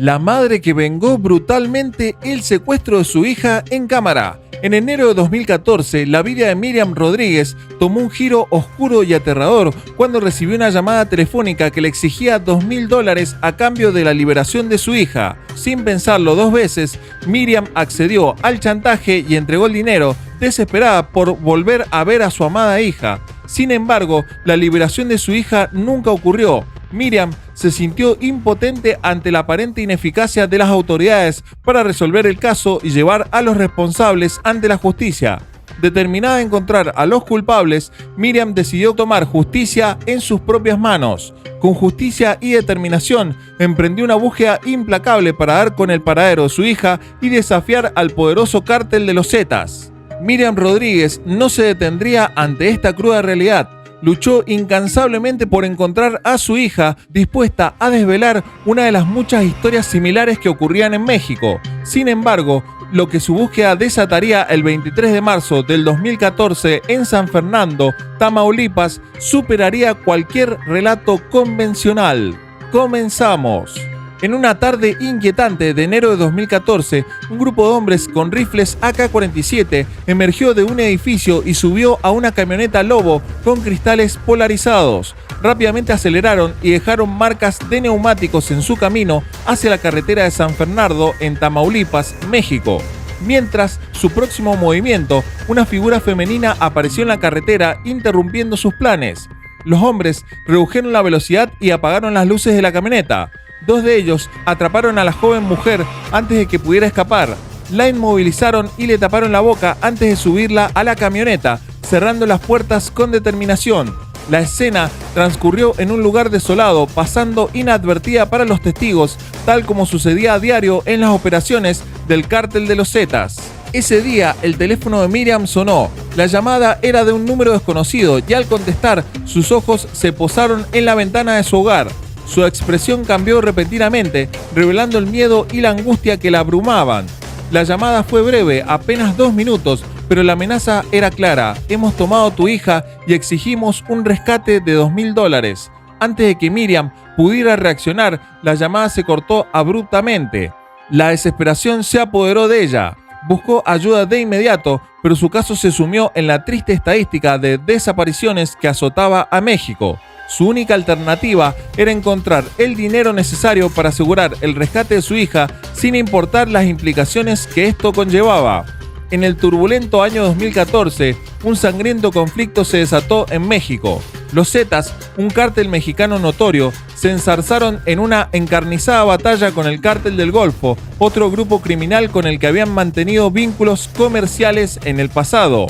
La madre que vengó brutalmente el secuestro de su hija en cámara. En enero de 2014, la vida de Miriam Rodríguez tomó un giro oscuro y aterrador cuando recibió una llamada telefónica que le exigía $2.000 a cambio de la liberación de su hija. Sin pensarlo dos veces, Miriam accedió al chantaje y entregó el dinero, desesperada por volver a ver a su amada hija. Sin embargo, la liberación de su hija nunca ocurrió. Miriam se sintió impotente ante la aparente ineficacia de las autoridades para resolver el caso y llevar a los responsables ante la justicia. Determinada a encontrar a los culpables, Miriam decidió tomar justicia en sus propias manos. Con justicia y determinación, emprendió una búsqueda implacable para dar con el paradero de su hija y desafiar al poderoso cártel de los Zetas. Miriam Rodríguez no se detendría ante esta cruda realidad. Luchó incansablemente por encontrar a su hija, dispuesta a desvelar una de las muchas historias similares que ocurrían en México. Sin embargo, lo que su búsqueda desataría el 23 de marzo del 2014 en San Fernando, Tamaulipas, superaría cualquier relato convencional. Comenzamos. En una tarde inquietante de enero de 2014, un grupo de hombres con rifles AK-47 emergió de un edificio y subió a una camioneta Lobo con cristales polarizados. Rápidamente aceleraron y dejaron marcas de neumáticos en su camino hacia la carretera de San Fernando en Tamaulipas, México. Mientras su próximo movimiento, una figura femenina apareció en la carretera interrumpiendo sus planes. Los hombres redujeron la velocidad y apagaron las luces de la camioneta. Dos de ellos atraparon a la joven mujer antes de que pudiera escapar. La inmovilizaron y le taparon la boca antes de subirla a la camioneta, cerrando las puertas con determinación. La escena transcurrió en un lugar desolado, pasando inadvertida para los testigos, tal como sucedía a diario en las operaciones del cártel de los Zetas. Ese día, el teléfono de Miriam sonó. La llamada era de un número desconocido y al contestar, sus ojos se posaron en la ventana de su hogar. Su expresión cambió repentinamente, revelando el miedo y la angustia que la abrumaban. La llamada fue breve, apenas 2 minutos, pero la amenaza era clara. Hemos tomado a tu hija y exigimos un rescate de $2.000. Antes de que Miriam pudiera reaccionar, la llamada se cortó abruptamente. La desesperación se apoderó de ella. Buscó ayuda de inmediato, pero su caso se sumió en la triste estadística de desapariciones que azotaba a México. Su única alternativa era encontrar el dinero necesario para asegurar el rescate de su hija sin importar las implicaciones que esto conllevaba. En el turbulento año 2014, un sangriento conflicto se desató en México. Los Zetas, un cártel mexicano notorio, se enzarzaron en una encarnizada batalla con el Cártel del Golfo, otro grupo criminal con el que habían mantenido vínculos comerciales en el pasado.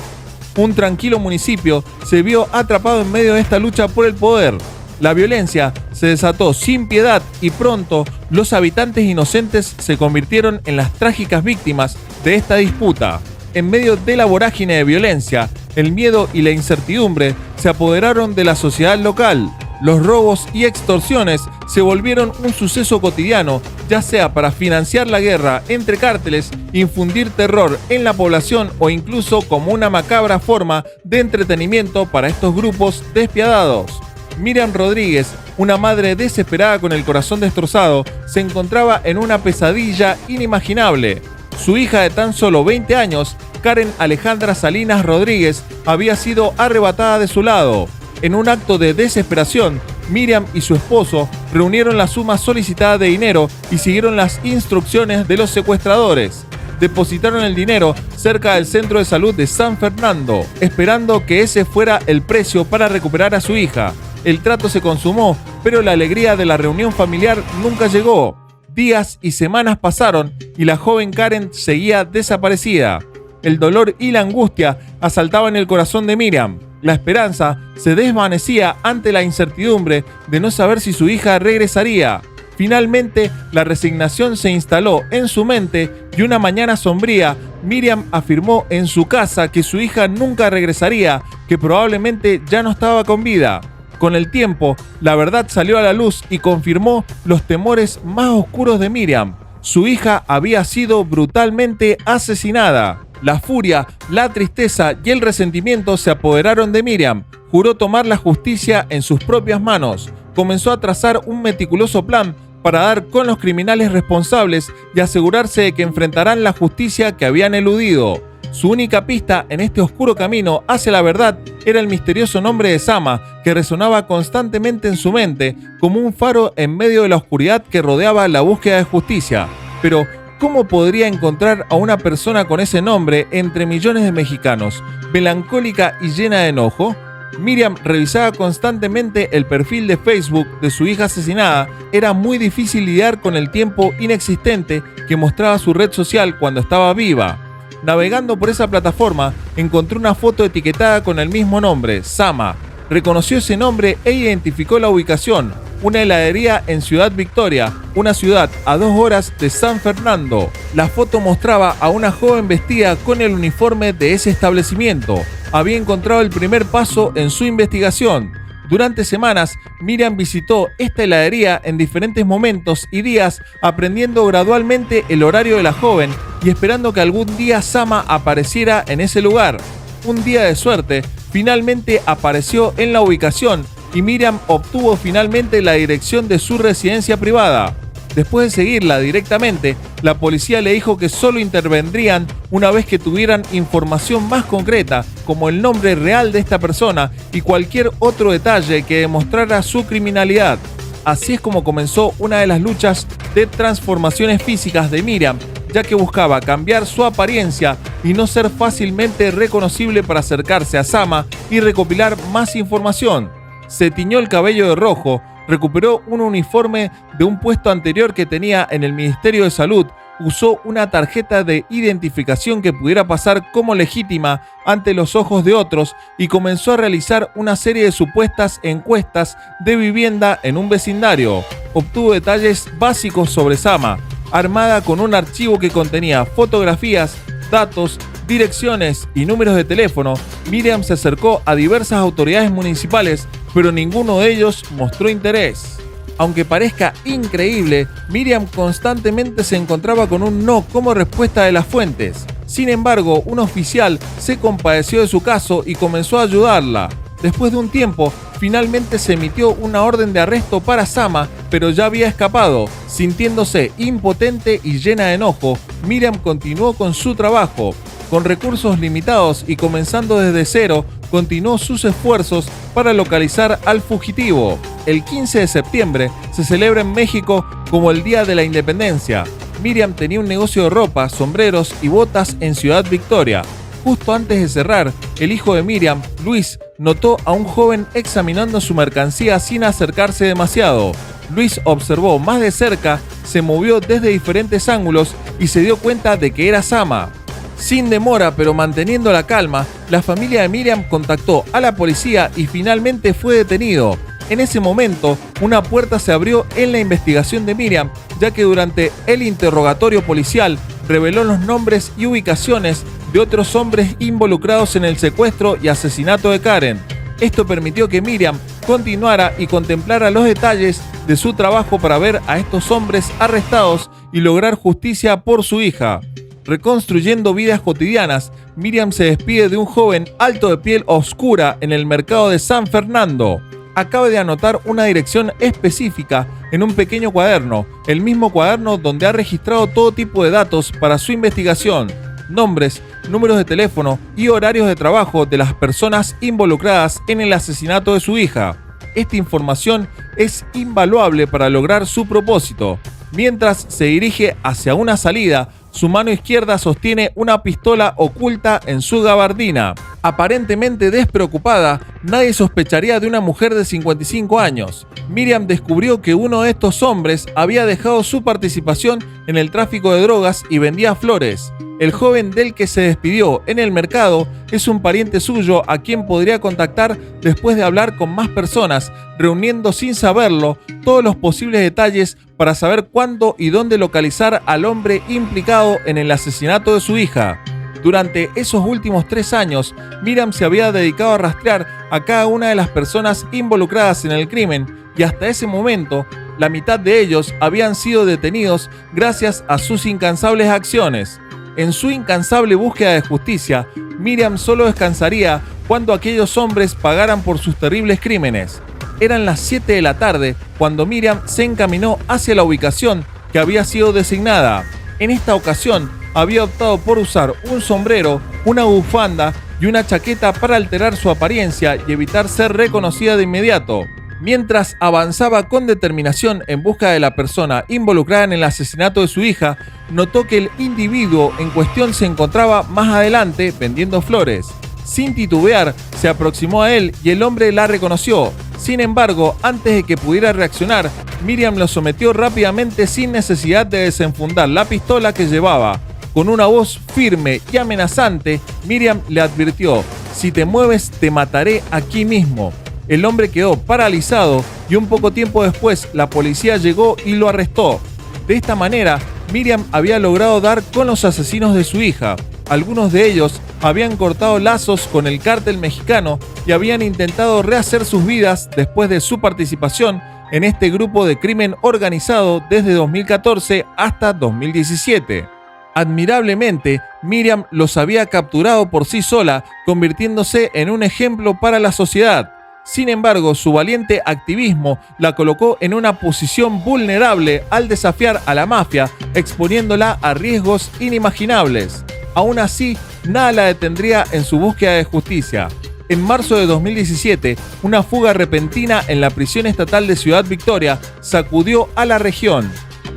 Un tranquilo municipio se vio atrapado en medio de esta lucha por el poder. La violencia se desató sin piedad y pronto los habitantes inocentes se convirtieron en las trágicas víctimas de esta disputa. En medio de la vorágine de violencia, el miedo y la incertidumbre se apoderaron de la sociedad local. Los robos y extorsiones se volvieron un suceso cotidiano, ya sea para financiar la guerra entre cárteles, infundir terror en la población o incluso como una macabra forma de entretenimiento para estos grupos despiadados. Miriam Rodríguez, una madre desesperada con el corazón destrozado, se encontraba en una pesadilla inimaginable. Su hija de tan solo 20 años, Karen Alejandra Salinas Rodríguez, había sido arrebatada de su lado. En un acto de desesperación, Miriam y su esposo reunieron la suma solicitada de dinero y siguieron las instrucciones de los secuestradores. Depositaron el dinero cerca del centro de salud de San Fernando, esperando que ese fuera el precio para recuperar a su hija. El trato se consumó, pero la alegría de la reunión familiar nunca llegó. Días y semanas pasaron y la joven Karen seguía desaparecida. El dolor y la angustia asaltaban el corazón de Miriam. La esperanza se desvanecía ante la incertidumbre de no saber si su hija regresaría. Finalmente, la resignación se instaló en su mente y una mañana sombría, Miriam afirmó en su casa que su hija nunca regresaría, que probablemente ya no estaba con vida. Con el tiempo, la verdad salió a la luz y confirmó los temores más oscuros de Miriam. Su hija había sido brutalmente asesinada. La furia, la tristeza y el resentimiento se apoderaron de Miriam. Juró tomar la justicia en sus propias manos. Comenzó a trazar un meticuloso plan para dar con los criminales responsables y asegurarse de que enfrentarán la justicia que habían eludido. Su única pista en este oscuro camino hacia la verdad era el misterioso nombre de Sama, que resonaba constantemente en su mente como un faro en medio de la oscuridad que rodeaba la búsqueda de justicia. Pero, ¿cómo podría encontrar a una persona con ese nombre entre millones de mexicanos, melancólica y llena de enojo? Miriam revisaba constantemente el perfil de Facebook de su hija asesinada. Era muy difícil lidiar con el tiempo inexistente que mostraba su red social cuando estaba viva. Navegando por esa plataforma, encontró una foto etiquetada con el mismo nombre, Sama. Reconoció ese nombre e identificó la ubicación, una heladería en Ciudad Victoria, una ciudad a 2 horas de San Fernando. La foto mostraba a una joven vestida con el uniforme de ese establecimiento. Había encontrado el primer paso en su investigación. Durante semanas, Miriam visitó esta heladería en diferentes momentos y días, aprendiendo gradualmente el horario de la joven y esperando que algún día Sama apareciera en ese lugar. Un día de suerte, finalmente apareció en la ubicación y Miriam obtuvo finalmente la dirección de su residencia privada. Después de seguirla directamente, la policía le dijo que solo intervendrían una vez que tuvieran información más concreta, como el nombre real de esta persona y cualquier otro detalle que demostrara su criminalidad. Así es como comenzó una de las luchas de transformaciones físicas de Miriam, ya que buscaba cambiar su apariencia y no ser fácilmente reconocible para acercarse a Sama y recopilar más información. Se tiñó el cabello de rojo, recuperó un uniforme de un puesto anterior que tenía en el Ministerio de Salud, usó una tarjeta de identificación que pudiera pasar como legítima ante los ojos de otros y comenzó a realizar una serie de supuestas encuestas de vivienda en un vecindario. Obtuvo detalles básicos sobre Sama, armada con un archivo que contenía fotografías, datos, direcciones y números de teléfono. Miriam se acercó a diversas autoridades municipales, pero ninguno de ellos mostró interés. Aunque parezca increíble, Miriam constantemente se encontraba con un no como respuesta de las fuentes. Sin embargo, un oficial se compadeció de su caso y comenzó a ayudarla. Después de un tiempo, finalmente se emitió una orden de arresto para Sama, pero ya había escapado. Sintiéndose impotente y llena de enojo, Miriam continuó con su trabajo. Con recursos limitados y comenzando desde cero, continuó sus esfuerzos para localizar al fugitivo. El 15 de septiembre se celebra en México como el Día de la Independencia. Miriam tenía un negocio de ropa, sombreros y botas en Ciudad Victoria. Justo antes de cerrar, el hijo de Miriam, Luis, notó a un joven examinando su mercancía sin acercarse demasiado. Luis observó más de cerca, se movió desde diferentes ángulos y se dio cuenta de que era Sama. Sin demora, pero manteniendo la calma, la familia de Miriam contactó a la policía y finalmente fue detenido. En ese momento, una puerta se abrió en la investigación de Miriam, ya que durante el interrogatorio policial reveló los nombres y ubicaciones de otros hombres involucrados en el secuestro y asesinato de Karen. Esto permitió que Miriam continuara y contemplara los detalles de su trabajo para ver a estos hombres arrestados y lograr justicia por su hija. Reconstruyendo vidas cotidianas, Miriam se despide de un joven alto de piel oscura en el mercado de San Fernando. Acaba de anotar una dirección específica en un pequeño cuaderno, el mismo cuaderno donde ha registrado todo tipo de datos para su investigación, nombres, números de teléfono y horarios de trabajo de las personas involucradas en el asesinato de su hija. Esta información es invaluable para lograr su propósito. Mientras se dirige hacia una salida, su mano izquierda sostiene una pistola oculta en su gabardina. Aparentemente despreocupada, nadie sospecharía de una mujer de 55 años. Miriam descubrió que uno de estos hombres había dejado su participación en el tráfico de drogas y vendía flores. El joven del que se despidió en el mercado es un pariente suyo a quien podría contactar después de hablar con más personas, reuniendo sin saberlo todos los posibles detalles para saber cuándo y dónde localizar al hombre implicado en el asesinato de su hija. Durante esos últimos 3 años, Miriam se había dedicado a rastrear a cada una de las personas involucradas en el crimen y hasta ese momento, la mitad de ellos habían sido detenidos gracias a sus incansables acciones. En su incansable búsqueda de justicia, Miriam solo descansaría cuando aquellos hombres pagaran por sus terribles crímenes. Eran las 7 de la tarde cuando Miriam se encaminó hacia la ubicación que había sido designada. En esta ocasión había optado por usar un sombrero, una bufanda y una chaqueta para alterar su apariencia y evitar ser reconocida de inmediato. Mientras avanzaba con determinación en busca de la persona involucrada en el asesinato de su hija, notó que el individuo en cuestión se encontraba más adelante vendiendo flores. Sin titubear, se aproximó a él y el hombre la reconoció. Sin embargo, antes de que pudiera reaccionar, Miriam lo sometió rápidamente sin necesidad de desenfundar la pistola que llevaba. Con una voz firme y amenazante, Miriam le advirtió: «Si te mueves, te mataré aquí mismo». El hombre quedó paralizado y un poco tiempo después la policía llegó y lo arrestó. De esta manera, Miriam había logrado dar con los asesinos de su hija. Algunos de ellos habían cortado lazos con el cártel mexicano y habían intentado rehacer sus vidas después de su participación en este grupo de crimen organizado desde 2014 hasta 2017. Admirablemente, Miriam los había capturado por sí sola, convirtiéndose en un ejemplo para la sociedad. Sin embargo, su valiente activismo la colocó en una posición vulnerable al desafiar a la mafia, exponiéndola a riesgos inimaginables. Aún así, nada la detendría en su búsqueda de justicia. En marzo de 2017, una fuga repentina en la prisión estatal de Ciudad Victoria sacudió a la región.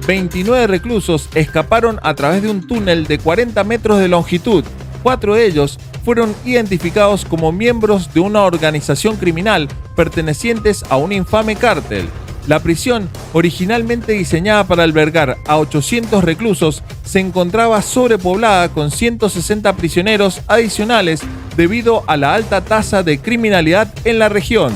29 reclusos escaparon a través de un túnel de 40 metros de longitud. 4 de ellos fueron identificados como miembros de una organización criminal pertenecientes a un infame cártel. La prisión, originalmente diseñada para albergar a 800 reclusos, se encontraba sobrepoblada con 160 prisioneros adicionales debido a la alta tasa de criminalidad en la región.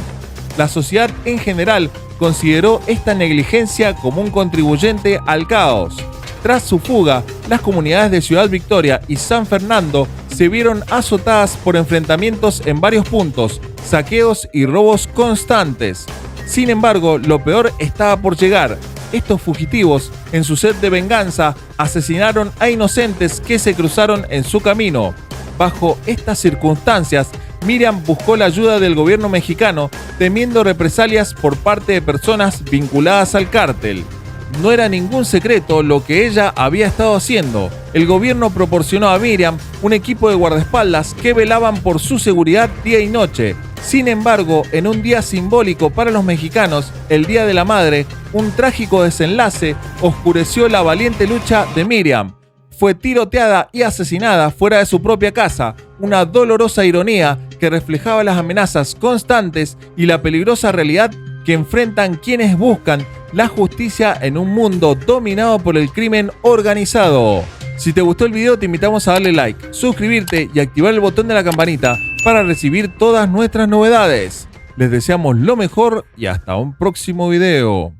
La sociedad en general consideró esta negligencia como un contribuyente al caos. Tras su fuga, las comunidades de Ciudad Victoria y San Fernando se vieron azotadas por enfrentamientos en varios puntos, saqueos y robos constantes. Sin embargo, lo peor estaba por llegar. Estos fugitivos, en su sed de venganza, asesinaron a inocentes que se cruzaron en su camino. Bajo estas circunstancias, Miriam buscó la ayuda del gobierno mexicano, temiendo represalias por parte de personas vinculadas al cártel. No era ningún secreto lo que ella había estado haciendo. El gobierno proporcionó a Miriam un equipo de guardaespaldas que velaban por su seguridad día y noche. Sin embargo, en un día simbólico para los mexicanos, el Día de la Madre, un trágico desenlace oscureció la valiente lucha de Miriam. Fue tiroteada y asesinada fuera de su propia casa, una dolorosa ironía que reflejaba las amenazas constantes y la peligrosa realidad que enfrentan quienes buscan la justicia en un mundo dominado por el crimen organizado. Si te gustó el video, te invitamos a darle like, suscribirte y activar el botón de la campanita para recibir todas nuestras novedades. Les deseamos lo mejor y hasta un próximo video.